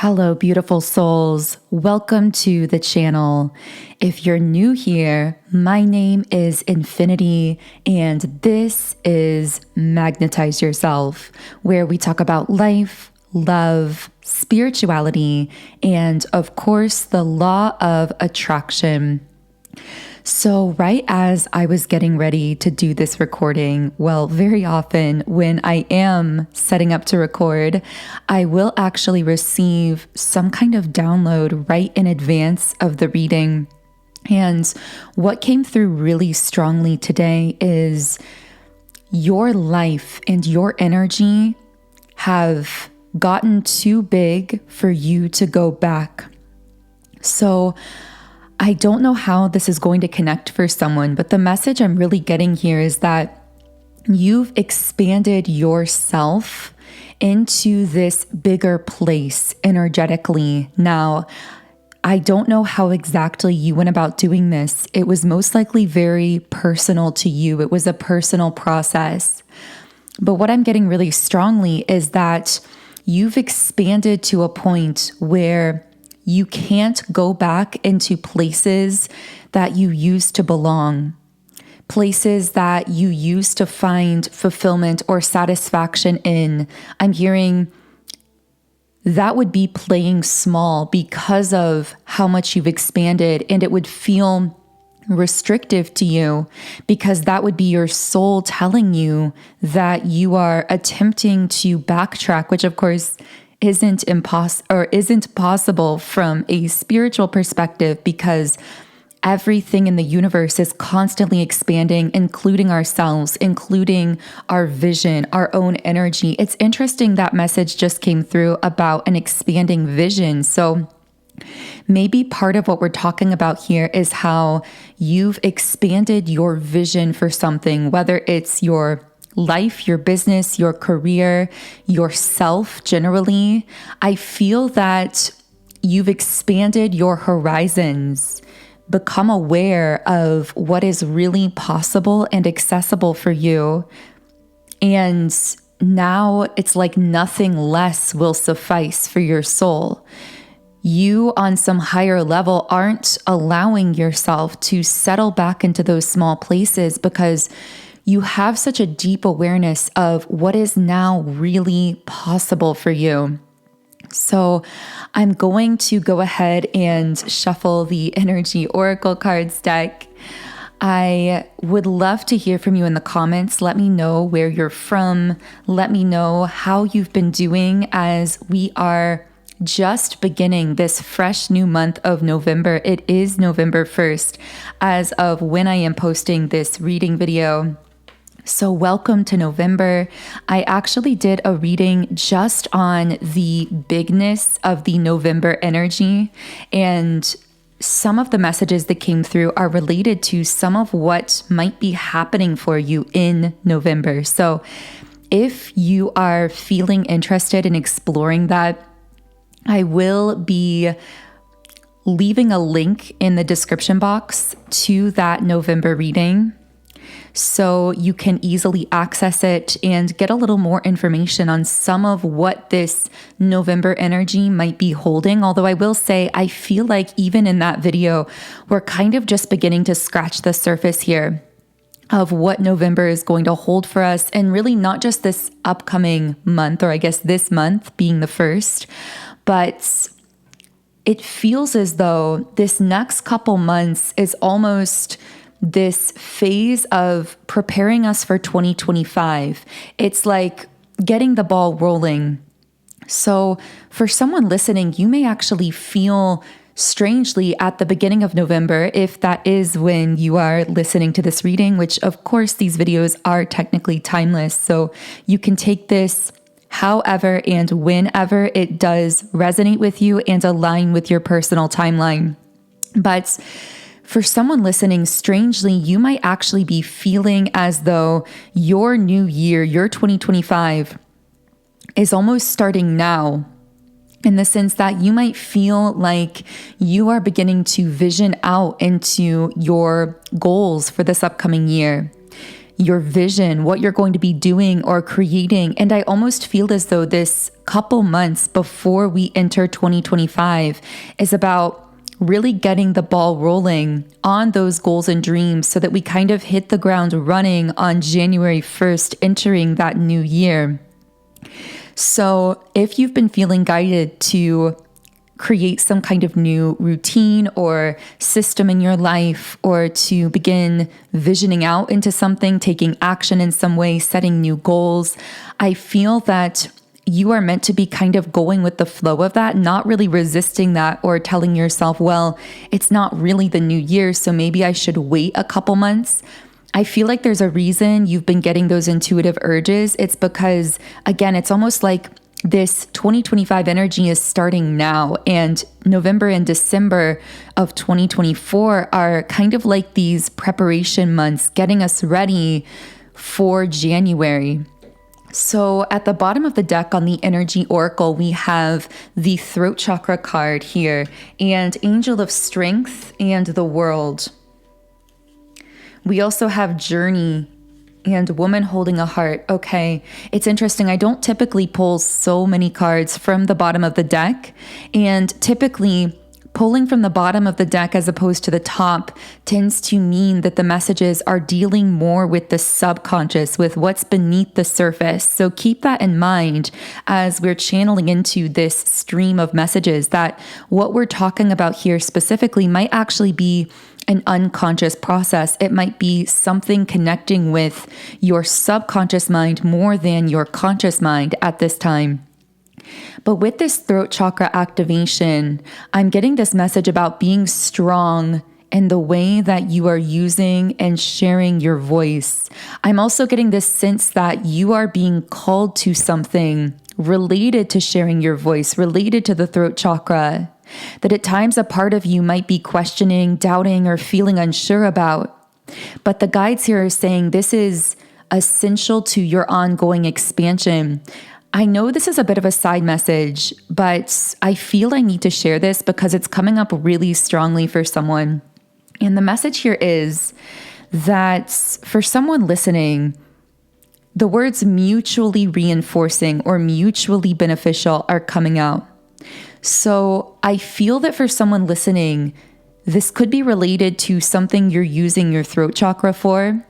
Hello, beautiful souls. Welcome to the channel. If you're new here, my name is Infinity, and this is Magnetize Yourself, where we talk about life, love, spirituality, and of course, the law of attraction. So right as I was getting ready to do this recording, well, very often when I am setting up to record, I will actually receive some kind of download right in advance of the reading. And what came through really strongly today is your life and your energy have gotten too big for you to go back. So I don't know how this is going to connect for someone, but the message I'm really getting here is that you've expanded yourself into this bigger place energetically. Now, I don't know how exactly you went about doing this. It was most likely very personal to you. It was a personal process. But what I'm getting really strongly is that you've expanded to a point where you can't go back into places that you used to belong, places that you used to find fulfillment or satisfaction in. I'm hearing that would be playing small because of how much you've expanded, and it would feel restrictive to you because that would be your soul telling you that you are attempting to backtrack, which of course isn't possible from a spiritual perspective, because everything in the universe is constantly expanding, including ourselves, including our vision, our own energy. It's interesting that message just came through about an expanding vision. So maybe part of what we're talking about here is how you've expanded your vision for something, whether it's your life, your business, your career, yourself generally. I feel that you've expanded your horizons, become aware of what is really possible and accessible for you. And now it's like nothing less will suffice for your soul. You on some higher level aren't allowing yourself to settle back into those small places because you have such a deep awareness of what is now really possible for you. So I'm going to go ahead and shuffle the Energy Oracle cards deck. I would love to hear from you in the comments. Let me know where you're from. Let me know how you've been doing as we are just beginning this fresh new month of November. It is November 1st as of when I am posting this reading video. So welcome to November. I actually did a reading just on the bigness of the November energy, and some of the messages that came through are related to some of what might be happening for you in November. So if you are feeling interested in exploring that, I will be leaving a link in the description box to that November reading, so you can easily access it and get a little more information on some of what this November energy might be holding. Although I will say, I feel like even in that video, we're kind of just beginning to scratch the surface here of what November is going to hold for us. And really not just this upcoming month, or I guess this month being the first, but it feels as though this next couple months is almost this phase of preparing us for 2025. It's like getting the ball rolling. So for someone listening, you may actually feel strangely at the beginning of November, if that is when you are listening to this reading, which of course these videos are technically timeless. So you can take this however and whenever it does resonate with you and align with your personal timeline. But for someone listening, strangely, you might actually be feeling as though your new year, your 2025, is almost starting now, in the sense that you might feel like you are beginning to vision out into your goals for this upcoming year. your vision, what you're going to be doing or creating. And I almost feel as though this couple months before we enter 2025 is about really getting the ball rolling on those goals and dreams so that we kind of hit the ground running on January 1st, entering that new year. So if you've been feeling guided to create some kind of new routine or system in your life, or to begin visioning out into something, taking action in some way, setting new goals, I feel that you are meant to be kind of going with the flow of that, not really resisting that or telling yourself, well, it's not really the new year, so maybe I should wait a couple months. I feel like there's a reason you've been getting those intuitive urges. It's because, again, it's almost like this 2025 energy is starting now, and November and December of 2024 are kind of like these preparation months, getting us ready for January. So at the bottom of the deck on the Energy Oracle, we have the Throat Chakra card here, and Angel of Strength and the World. We also have Journey and Woman Holding a Heart. Okay, it's interesting. I don't typically pull so many cards from the bottom of the deck, and typically pulling from the bottom of the deck as opposed to the top tends to mean that the messages are dealing more with the subconscious, with what's beneath the surface. So keep that in mind as we're channeling into this stream of messages, that what we're talking about here specifically might actually be an unconscious process. It might be something connecting with your subconscious mind more than your conscious mind at this time. But with this throat chakra activation, I'm getting this message about being strong in the way that you are using and sharing your voice. I'm also getting this sense that you are being called to something related to sharing your voice, related to the throat chakra, that at times a part of you might be questioning, doubting, or feeling unsure about. But the guides here are saying this is essential to your ongoing expansion. I know this is a bit of a side message, but I feel I need to share this because it's coming up really strongly for someone. And the message here is that for someone listening, the words mutually reinforcing or mutually beneficial are coming out. So I feel that for someone listening, this could be related to something you're using your throat chakra for.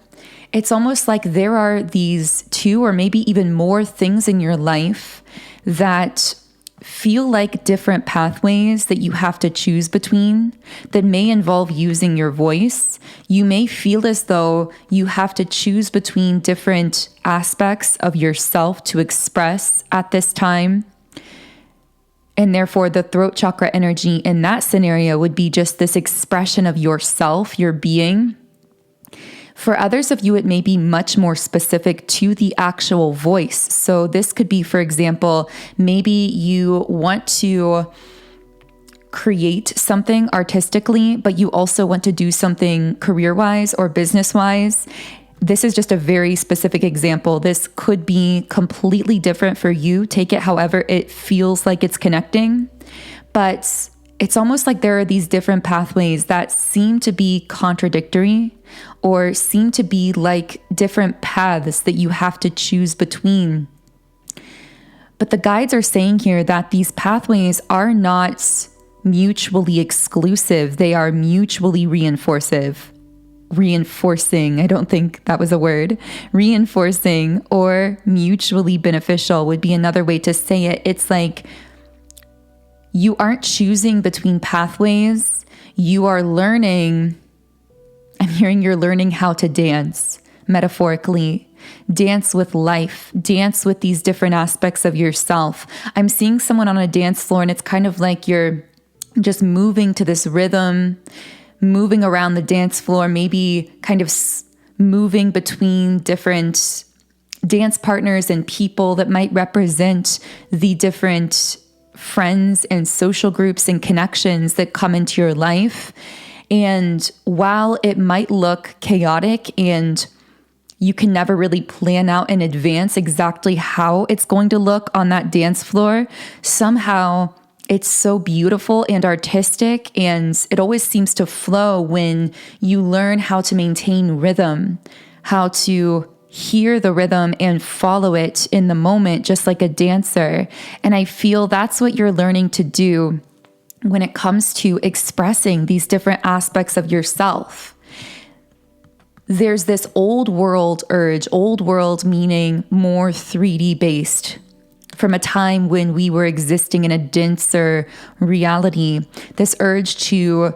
It's almost like there are these two or maybe even more things in your life that feel like different pathways that you have to choose between that may involve using your voice. You may feel as though you have to choose between different aspects of yourself to express at this time. And therefore, the throat chakra energy in that scenario would be just this expression of yourself, your being. For others of you, it may be much more specific to the actual voice. So this could be, for example, maybe you want to create something artistically, but you also want to do something career-wise or business-wise. This is just a very specific example. This could be completely different for you. Take it however it feels like it's connecting. But it's almost like there are these different pathways that seem to be contradictory or seem to be like different paths that you have to choose between. But the guides are saying here that these pathways are not mutually exclusive. They are mutually reinforcing. I don't think that was a word. Reinforcing or mutually beneficial would be another way to say it. It's like you aren't choosing between pathways. You are learning. I'm hearing you're learning how to dance, metaphorically. Dance with life. Dance with these different aspects of yourself. I'm seeing someone on a dance floor, and it's kind of like you're just moving to this rhythm, moving around the dance floor, maybe kind of moving between different dance partners and people that might represent the different friends and social groups and connections that come into your life. And while it might look chaotic and you can never really plan out in advance exactly how it's going to look on that dance floor, somehow it's so beautiful and artistic, and it always seems to flow when you learn how to maintain rhythm, how to hear the rhythm and follow it in the moment, just like a dancer. And I feel that's what you're learning to do when it comes to expressing these different aspects of yourself. There's this old world urge, old world meaning more 3D based, from a time when we were existing in a denser reality, this urge to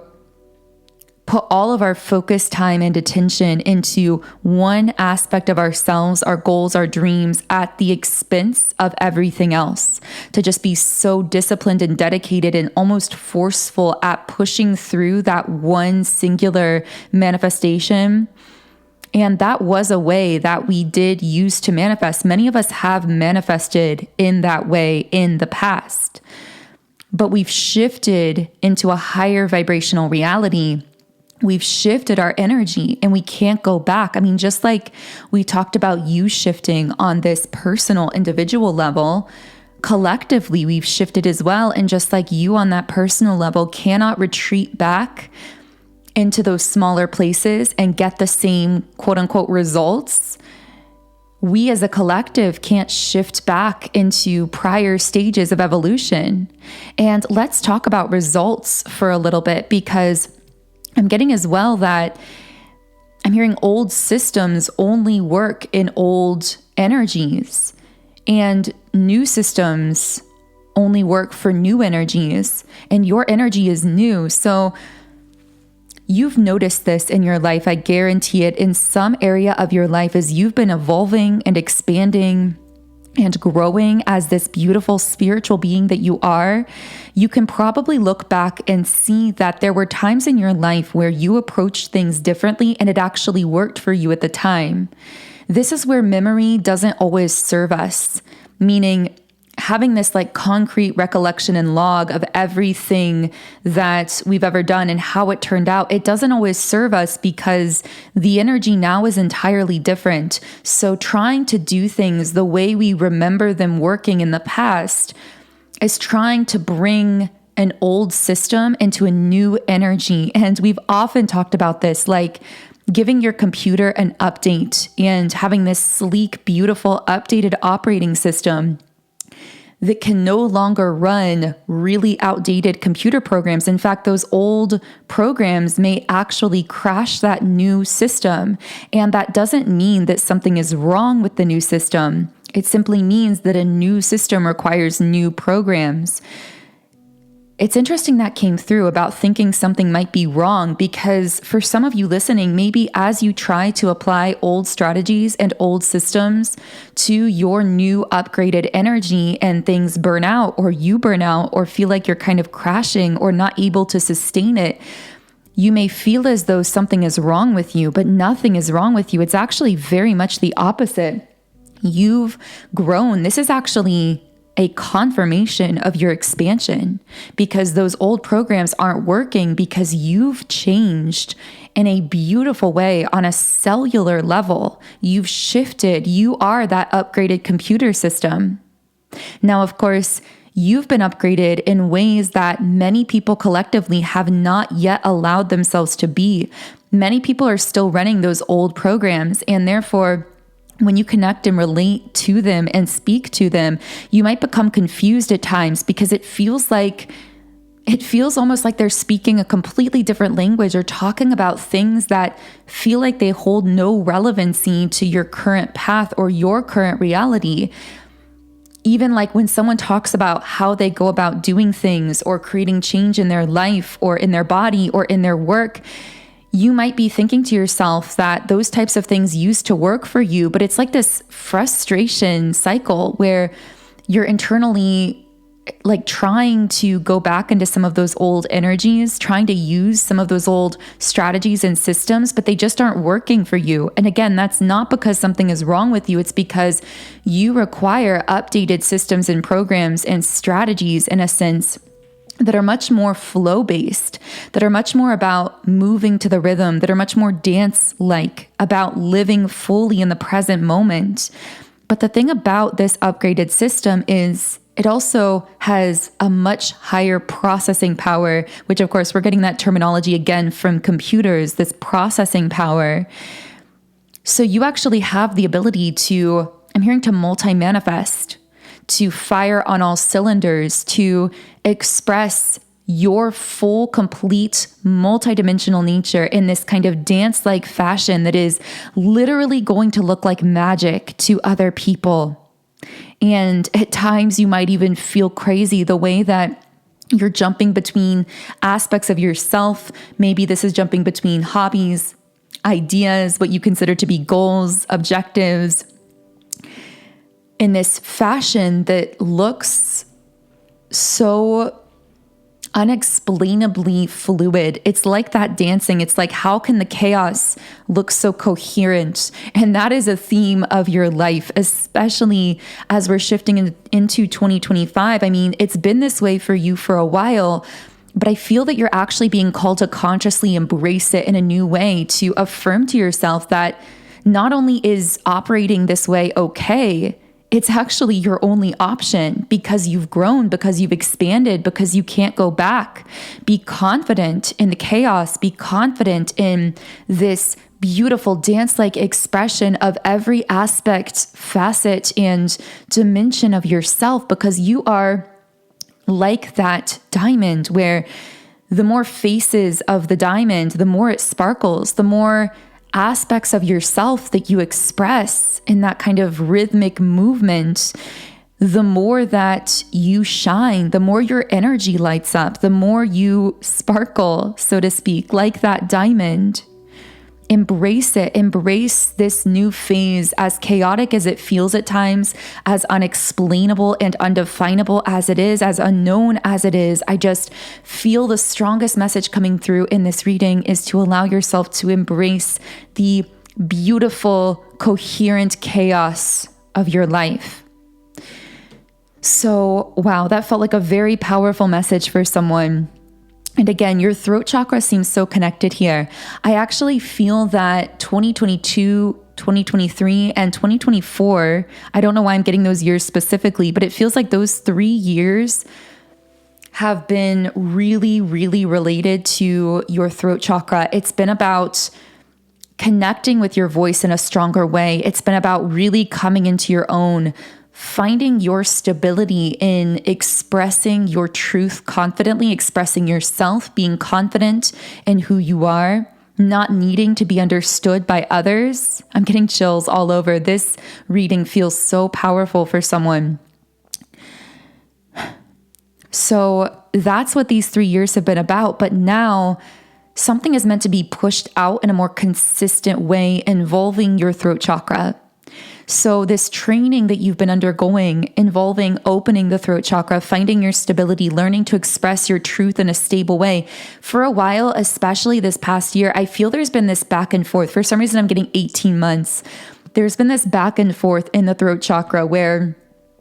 put all of our focus, time, and attention into one aspect of ourselves, our goals, our dreams, at the expense of everything else. To just be so disciplined and dedicated and almost forceful at pushing through that one singular manifestation. And that was a way that we did use to manifest. Many of us have manifested in that way in the past, but we've shifted into a higher vibrational reality. We've shifted our energy and we can't go back. I mean, just like we talked about you shifting on this personal, individual level, collectively, we've shifted as well. And just like you on that personal level cannot retreat back into those smaller places and get the same quote unquote results, we as a collective can't shift back into prior stages of evolution. And let's talk about results for a little bit, because I'm getting as well that I'm hearing old systems only work in old energies, and new systems only work for new energies, and your energy is new. So you've noticed this in your life. I guarantee it, in some area of your life, as you've been evolving and expanding and growing as this beautiful spiritual being that you are, you can probably look back and see that there were times in your life where you approached things differently and it actually worked for you at the time. This is where memory doesn't always serve us, meaning having this like concrete recollection and log of everything that we've ever done and how it turned out, it doesn't always serve us because the energy now is entirely different. So trying to do things the way we remember them working in the past is trying to bring an old system into a new energy. And we've often talked about this, like giving your computer an update and having this sleek, beautiful, updated operating system that can no longer run really outdated computer programs. In fact, those old programs may actually crash that new system. And that doesn't mean that something is wrong with the new system. It simply means that a new system requires new programs. It's interesting that came through about thinking something might be wrong, because for some of you listening, maybe as you try to apply old strategies and old systems to your new upgraded energy and things burn out, or you burn out, or feel like you're kind of crashing or not able to sustain it, you may feel as though something is wrong with you, but nothing is wrong with you. It's actually very much the opposite. You've grown. This is actually a confirmation of your expansion, because those old programs aren't working because you've changed in a beautiful way on a cellular level. You've shifted. You are that upgraded computer system. Now, of course, you've been upgraded in ways that many people collectively have not yet allowed themselves to be. Many people are still running those old programs, and therefore, when you connect and relate to them and speak to them, you might become confused at times, because it feels almost like they're speaking a completely different language or talking about things that feel like they hold no relevancy to your current path or your current reality. Even like when someone talks about how they go about doing things or creating change in their life or in their body or in their work, you might be thinking to yourself that those types of things used to work for you, but it's like this frustration cycle where you're internally like trying to go back into some of those old energies, trying to use some of those old strategies and systems, but they just aren't working for you. And again, that's not because something is wrong with you. It's because you require updated systems and programs and strategies, in a sense, that are much more flow-based, that are much more about moving to the rhythm, that are much more dance-like, about living fully in the present moment. But the thing about this upgraded system is it also has a much higher processing power, which of course we're getting that terminology again from computers, this processing power. So you actually have the ability to, I'm hearing, to multi-manifest, to fire on all cylinders, to express your full, complete, multidimensional nature in this kind of dance-like fashion that is literally going to look like magic to other people. And at times you might even feel crazy the way that you're jumping between aspects of yourself. Maybe this is jumping between hobbies, ideas, what you consider to be goals, objectives, in this fashion that looks so unexplainably fluid. It's like that dancing. It's like, how can the chaos look so coherent? And that is a theme of your life, especially as we're shifting into 2025. I mean, it's been this way for you for a while, but I feel that you're actually being called to consciously embrace it in a new way, to affirm to yourself that not only is operating this way okay, it's actually your only option, because you've grown, because you've expanded, because you can't go back. Be confident in the chaos. Be confident in this beautiful dance-like expression of every aspect, facet, and dimension of yourself, because you are like that diamond, where the more faces of the diamond, the more it sparkles, the more aspects of yourself that you express in that kind of rhythmic movement, the more that you shine, the more your energy lights up, the more you sparkle, so to speak, like that diamond. Embrace it. Embrace this new phase, as chaotic as it feels at times, as unexplainable and undefinable as it is, as unknown as it is. I just feel the strongest message coming through in this reading is to allow yourself to embrace the beautiful, coherent chaos of your life. So, wow, that felt like a very powerful message for someone. And again, your throat chakra seems so connected here. I actually feel that 2022, 2023, and 2024, I don't know why I'm getting those years specifically, but it feels like those 3 years have been really, really related to your throat chakra. It's been about connecting with your voice in a stronger way. It's been about really coming into your own, finding your stability in expressing your truth confidently, expressing yourself, being confident in who you are, not needing to be understood by others. I'm getting chills all over. This reading feels so powerful for someone. So that's what these 3 years have been about. But now something is meant to be pushed out in a more consistent way involving your throat chakra. So this training that you've been undergoing, involving opening the throat chakra, finding your stability, learning to express your truth in a stable way. For a while, especially this past year, I feel there's been this back and forth. For some reason, I'm getting 18 months. There's been this back and forth in the throat chakra where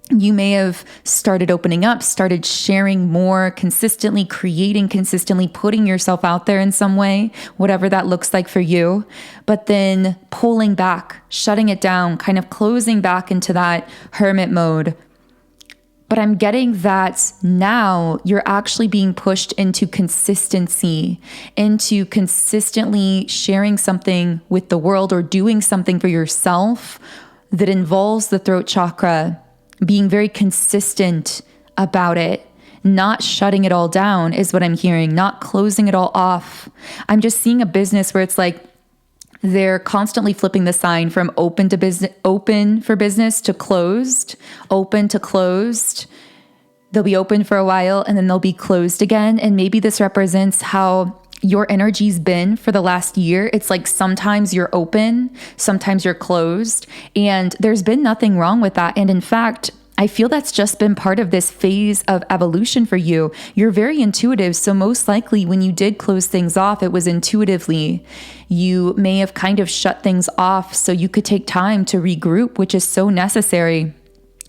you may have started opening up, started sharing more consistently, creating consistently, putting yourself out there in some way, whatever that looks like for you, but then pulling back, shutting it down, kind of closing back into that hermit mode. But I'm getting that now you're actually being pushed into consistency, into consistently sharing something with the world or doing something for yourself that involves the throat chakra. Being very consistent about it, not shutting it all down is what I'm hearing, not closing it all off. I'm just seeing a business where it's like they're constantly flipping the sign from open to business, open for business, to closed, open to closed. They'll be open for a while and then they'll be closed again. And maybe this represents how your energy's been for the last year. It's like sometimes you're open, sometimes you're closed, and there's been nothing wrong with that. And in fact, I feel that's just been part of this phase of evolution for you. You're very intuitive, so most likely when you did close things off, it was intuitively. You may have kind of shut things off so you could take time to regroup, which is so necessary.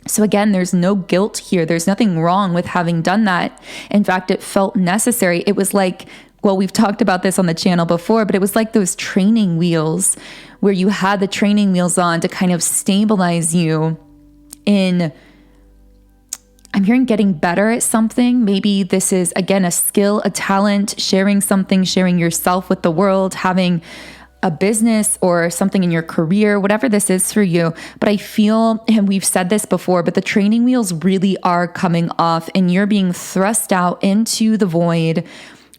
So again, there's no guilt here. There's nothing wrong with having done that. In fact, it felt necessary. It was like, well, we've talked about this on the channel before, but it was like those training wheels where you had the training wheels on to kind of stabilize you in, I'm hearing, getting better at something. Maybe this is, again, a skill, a talent, sharing something, sharing yourself with the world, having a business or something in your career, whatever this is for you. But I feel, and we've said this before, but the training wheels really are coming off and you're being thrust out into the void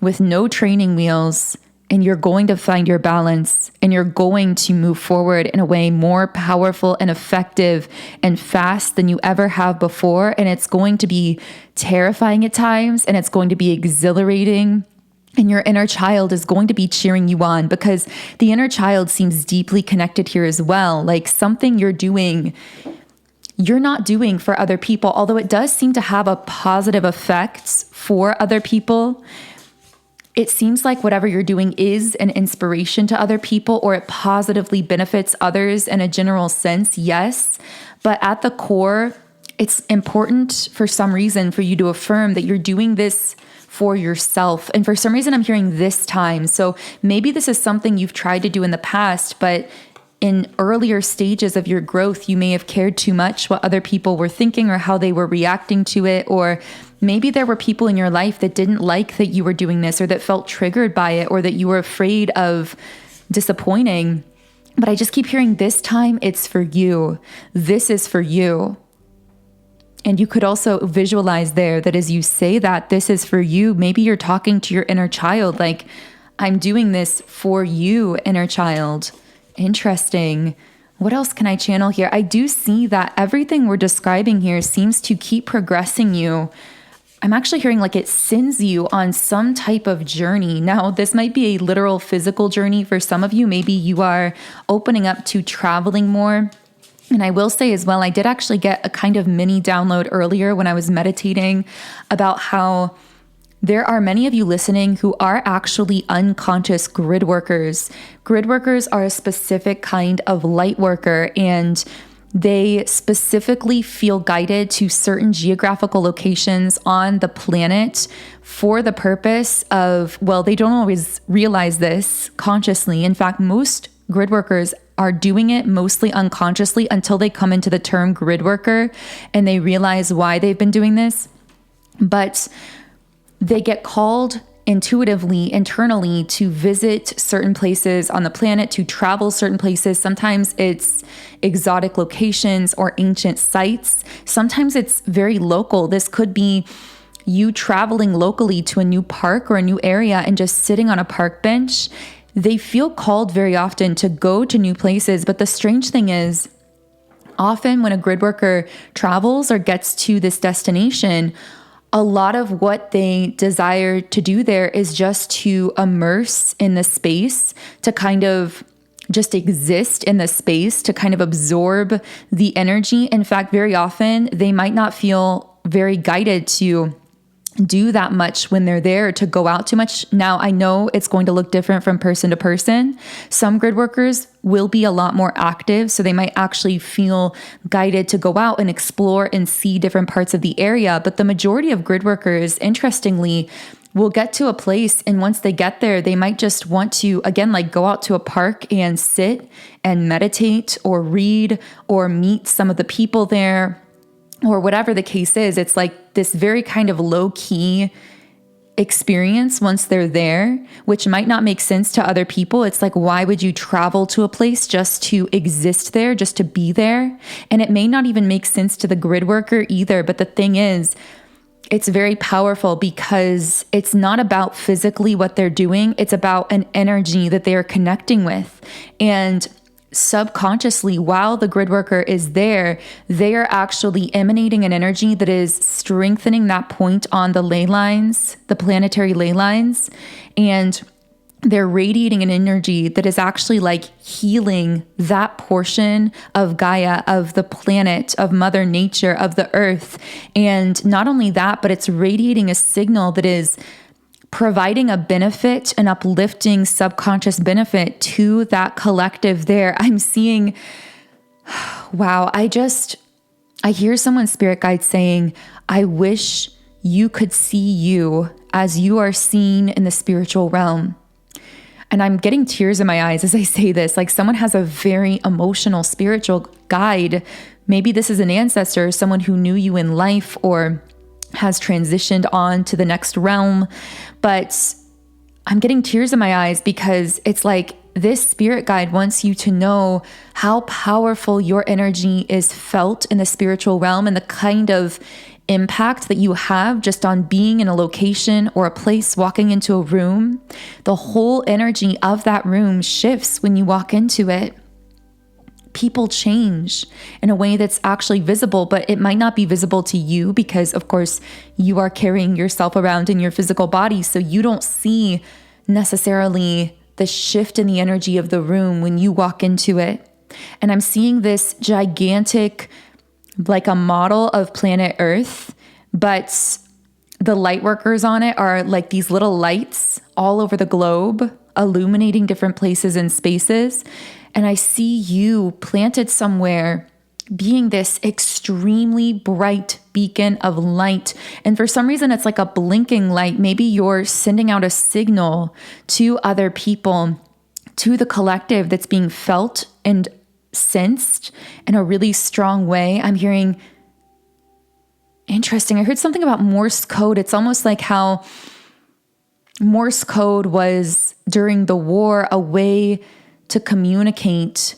with no training wheels, and you're going to find your balance and you're going to move forward in a way more powerful and effective and fast than you ever have before. And it's going to be terrifying at times, and it's going to be exhilarating. And your inner child is going to be cheering you on, because the inner child seems deeply connected here as well. Like something you're doing, you're not doing for other people, although it does seem to have a positive effect for other people. It seems like whatever you're doing is an inspiration to other people, or it positively benefits others in a general sense, yes. But at the core, it's important for some reason for you to affirm that you're doing this for yourself. And for some reason, I'm hearing this time. So maybe this is something you've tried to do in the past, but in earlier stages of your growth, you may have cared too much what other people were thinking or how they were reacting to it. Or maybe there were people in your life that didn't like that you were doing this, or that felt triggered by it, or that you were afraid of disappointing. But I just keep hearing this time, it's for you. This is for you. And you could also visualize there that as you say that this is for you, maybe you're talking to your inner child, like, I'm doing this for you, inner child. Interesting. What else can I channel here? I do see that everything we're describing here seems to keep progressing you. I'm actually hearing like it sends you on some type of journey. Now, this might be a literal physical journey for some of you. Maybe you are opening up to traveling more. And I will say as well, I did actually get a kind of mini download earlier when I was meditating about how there are many of you listening who are actually unconscious grid workers. Grid workers are a specific kind of light worker, and they specifically feel guided to certain geographical locations on the planet for the purpose of, well, they don't always realize this consciously. In fact, most grid workers are doing it mostly unconsciously until they come into the term grid worker and they realize why they've been doing this. But they get called intuitively, internally, to visit certain places on the planet, to travel certain places. Sometimes it's exotic locations or ancient sites. Sometimes it's very local. This could be you traveling locally to a new park or a new area and just sitting on a park bench. They feel called very often to go to new places. But the strange thing is, often when a grid worker travels or gets to this destination, a lot of what they desire to do there is just to immerse in the space, to kind of just exist in the space, to kind of absorb the energy. In fact, very often they might not feel very guided to do that much when they're there, to go out too much. Now, I know it's going to look different from person to person. Some grid workers will be a lot more active, so they might actually feel guided to go out and explore and see different parts of the area. But the majority of grid workers, interestingly, will get to a place, and once they get there, they might just want to, again, like go out to a park and sit and meditate or read or meet some of the people there, or whatever the case is. It's like this very kind of low-key experience once they're there, which might not make sense to other people. It's like, why would you travel to a place just to exist there, just to be there? And it may not even make sense to the grid worker either. But the thing is, it's very powerful because it's not about physically what they're doing. It's about an energy that they are connecting with. And subconsciously, while the grid worker is there, they are actually emanating an energy that is strengthening that point on the ley lines, the planetary ley lines, and they're radiating an energy that is actually like healing that portion of Gaia, of the planet, of Mother Nature, of the earth. And not only that, but it's radiating a signal that is providing a benefit, an uplifting subconscious benefit to that collective there. I'm seeing, wow, I hear someone's spirit guide saying, I wish you could see you as you are seen in the spiritual realm. And I'm getting tears in my eyes as I say this, like someone has a very emotional spiritual guide. Maybe this is an ancestor, someone who knew you in life or has transitioned on to the next realm. But I'm getting tears in my eyes because it's like this spirit guide wants you to know how powerful your energy is felt in the spiritual realm and the kind of impact that you have just on being in a location or a place, walking into a room. The whole energy of that room shifts when you walk into it. People change in a way that's actually visible, but it might not be visible to you because, of course, you are carrying yourself around in your physical body. So you don't see necessarily the shift in the energy of the room when you walk into it. And I'm seeing this gigantic, like a model of planet Earth, but the light workers on it are like these little lights all over the globe, illuminating different places and spaces. And I see you planted somewhere being this extremely bright beacon of light. And for some reason, it's like a blinking light. Maybe you're sending out a signal to other people, to the collective that's being felt and sensed in a really strong way. I'm hearing, interesting. I heard something about Morse code. It's almost like how Morse code was during the war a way to communicate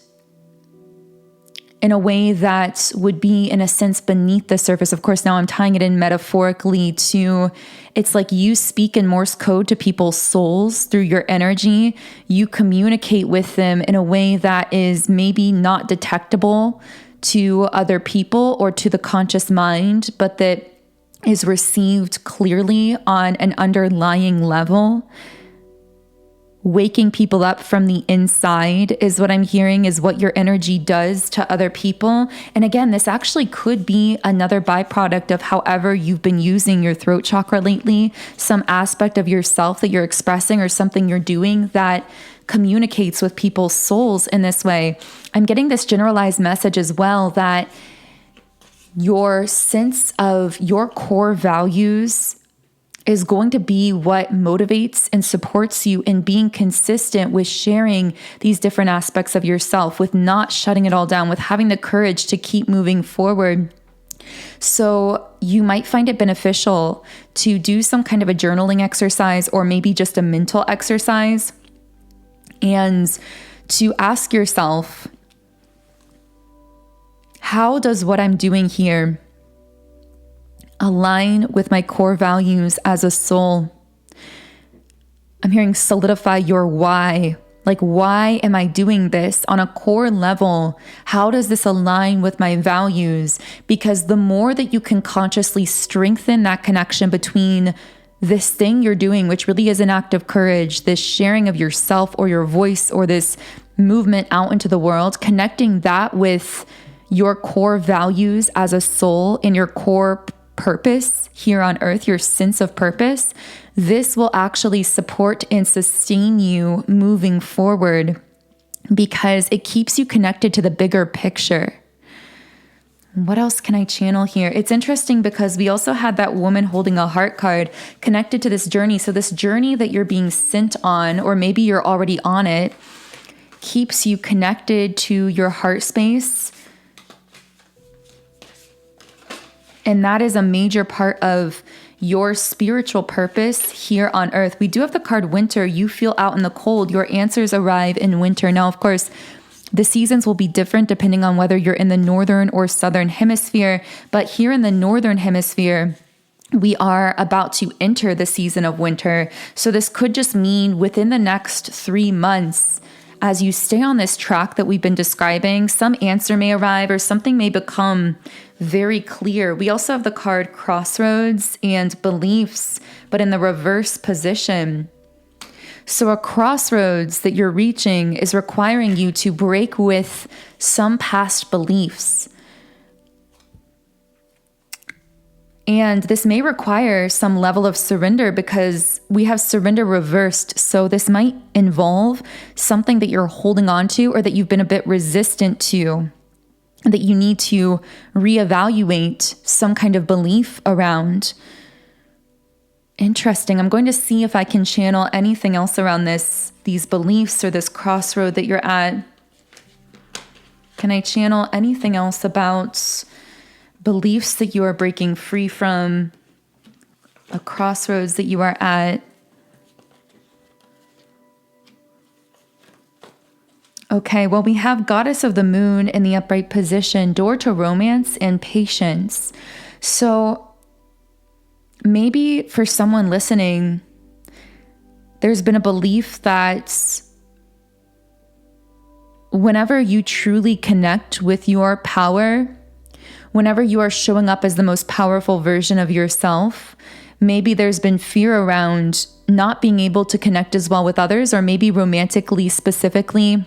in a way that would be, in a sense, beneath the surface. Of course, now I'm tying it in metaphorically to, it's like you speak in Morse code to people's souls through your energy. You communicate with them in a way that is maybe not detectable to other people or to the conscious mind, but that is received clearly on an underlying level. Waking people up from the inside is what I'm hearing, is what your energy does to other people. And again, this actually could be another byproduct of however you've been using your throat chakra lately, some aspect of yourself that you're expressing or something you're doing that communicates with people's souls in this way. I'm getting this generalized message as well that your sense of your core values is going to be what motivates and supports you in being consistent with sharing these different aspects of yourself, with not shutting it all down, with having the courage to keep moving forward. So you might find it beneficial to do some kind of a journaling exercise or maybe just a mental exercise and to ask yourself, how does what I'm doing here align with my core values as a soul? I'm hearing solidify your why. Like, why am I doing this on a core level? How does this align with my values? Because the more that you can consciously strengthen that connection between this thing you're doing, which really is an act of courage, this sharing of yourself or your voice or this movement out into the world, connecting that with your core values as a soul and your core purpose here on earth, your sense of purpose, this will actually support and sustain you moving forward because it keeps you connected to the bigger picture. What else can I channel here? It's interesting because we also had that woman holding a heart card connected to this journey. So this journey that you're being sent on, or maybe you're already on it, keeps you connected to your heart space. And that is a major part of your spiritual purpose here on earth. We do have the card winter. You feel out in the cold. Your answers arrive in winter. Now, of course, the seasons will be different depending on whether you're in the northern or southern hemisphere. But here in the northern hemisphere, we are about to enter the season of winter. So this could just mean within the next 3 months, as you stay on this track that we've been describing, some answer may arrive or something may become very clear. We also have the card crossroads and beliefs, but in the reverse position. So a crossroads that you're reaching is requiring you to break with some past beliefs. And this may require some level of surrender because we have surrender reversed. So this might involve something that you're holding on to or that you've been a bit resistant to, that you need to reevaluate some kind of belief around. Interesting. I'm going to see if I can channel anything else around these beliefs or this crossroad that you're at. Can I channel anything else about beliefs that you are breaking free from, a crossroads that you are at? Okay, well, we have Goddess of the Moon in the upright position, door to romance and patience. So maybe for someone listening, there's been a belief that whenever you truly connect with your power, whenever you are showing up as the most powerful version of yourself, maybe there's been fear around not being able to connect as well with others, or maybe romantically specifically,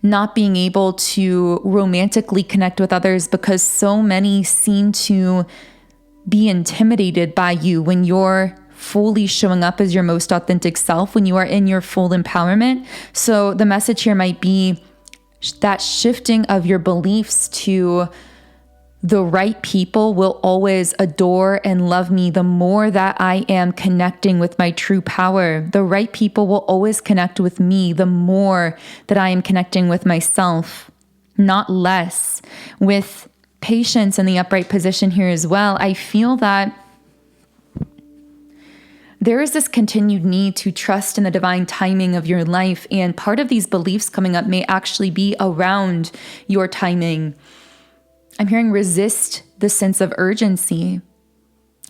not being able to romantically connect with others because so many seem to be intimidated by you when you're fully showing up as your most authentic self, when you are in your full empowerment. So the message here might be that shifting of your beliefs to the right people will always adore and love me the more that I am connecting with my true power. The right people will always connect with me the more that I am connecting with myself, not less. With patience in the upright position here as well, I feel that there is this continued need to trust in the divine timing of your life. And part of these beliefs coming up may actually be around your timing. I'm hearing resist the sense of urgency.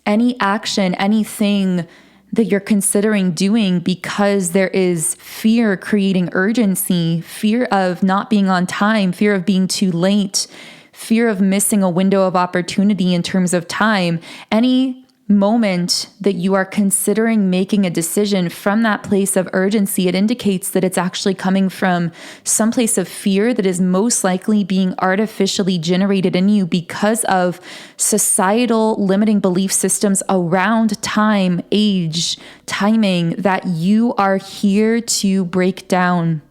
Any action, anything that you're considering doing because there is fear creating urgency, fear of not being on time, fear of being too late, fear of missing a window of opportunity in terms of time. Any moment that you are considering making a decision from that place of urgency, it indicates that it's actually coming from some place of fear that is most likely being artificially generated in you because of societal limiting belief systems around time, age, timing, that you are here to break down,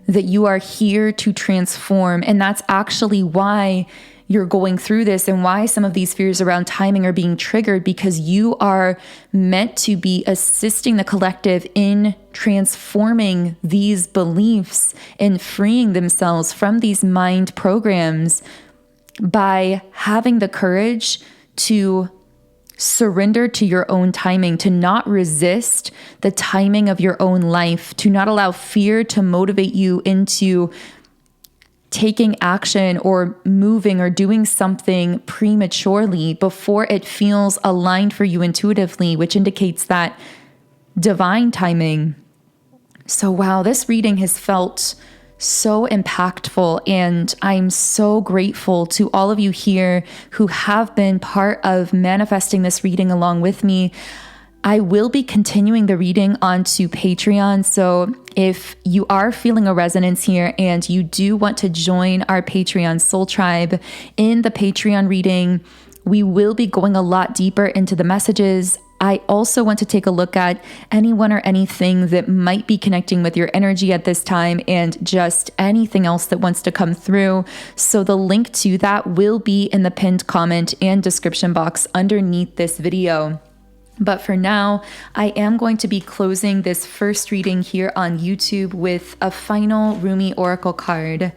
that you are here to transform. And that's actually why you're going through this and why some of these fears around timing are being triggered, because you are meant to be assisting the collective in transforming these beliefs and freeing themselves from these mind programs by having the courage to surrender to your own timing, to not resist the timing of your own life, to not allow fear to motivate you into taking action or moving or doing something prematurely before it feels aligned for you intuitively, which indicates that divine timing. So wow, this reading has felt so impactful, and I'm so grateful to all of you here who have been part of manifesting this reading along with me. I will be continuing the reading onto Patreon. So if you are feeling a resonance here and you do want to join our Patreon Soul Tribe, in the Patreon reading, we will be going a lot deeper into the messages. I also want to take a look at anyone or anything that might be connecting with your energy at this time, and just anything else that wants to come through. So the link to that will be in the pinned comment and description box underneath this video. But for now, I am going to be closing this first reading here on YouTube with a final Rumi Oracle card.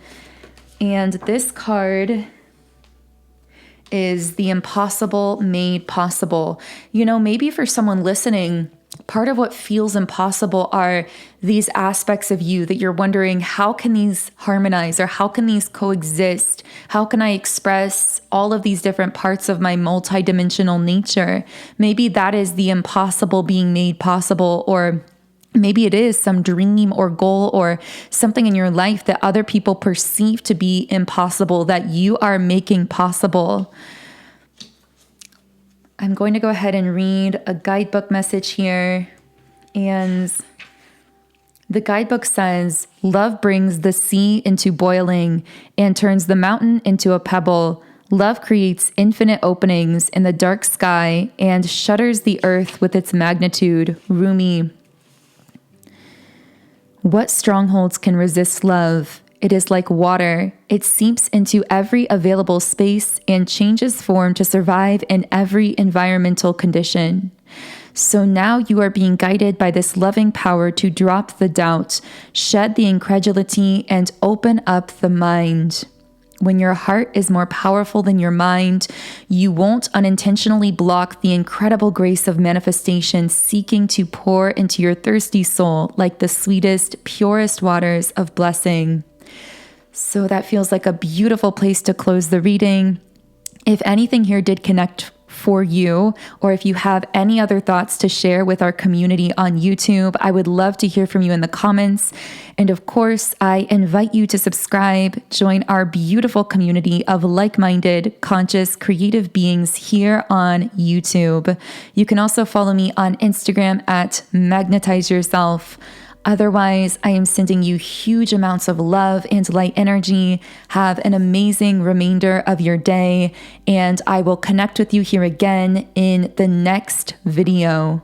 And this card is the impossible made possible. You know, maybe for someone listening, part of what feels impossible are these aspects of you that you're wondering, how can these harmonize, or how can these coexist? How can I express all of these different parts of my multidimensional nature? Maybe that is the impossible being made possible, or maybe it is some dream or goal or something in your life that other people perceive to be impossible that you are making possible. I'm going to go ahead and read a guidebook message here. And the guidebook says, love brings the sea into boiling and turns the mountain into a pebble. Love creates infinite openings in the dark sky and shudders the earth with its magnitude. Rumi. What strongholds can resist love? It is like water. It seeps into every available space and changes form to survive in every environmental condition. So now you are being guided by this loving power to drop the doubt, shed the incredulity, and open up the mind. When your heart is more powerful than your mind, you won't unintentionally block the incredible grace of manifestation seeking to pour into your thirsty soul like the sweetest, purest waters of blessing. So that feels like a beautiful place to close the reading. If anything here did connect for you, or if you have any other thoughts to share with our community on YouTube, I would love to hear from you in the comments. And of course, I invite you to subscribe, join our beautiful community of like-minded, conscious, creative beings here on YouTube. You can also follow me on Instagram at @magnetizeyourself. Otherwise, I am sending you huge amounts of love and light energy. Have an amazing remainder of your day, and I will connect with you here again in the next video.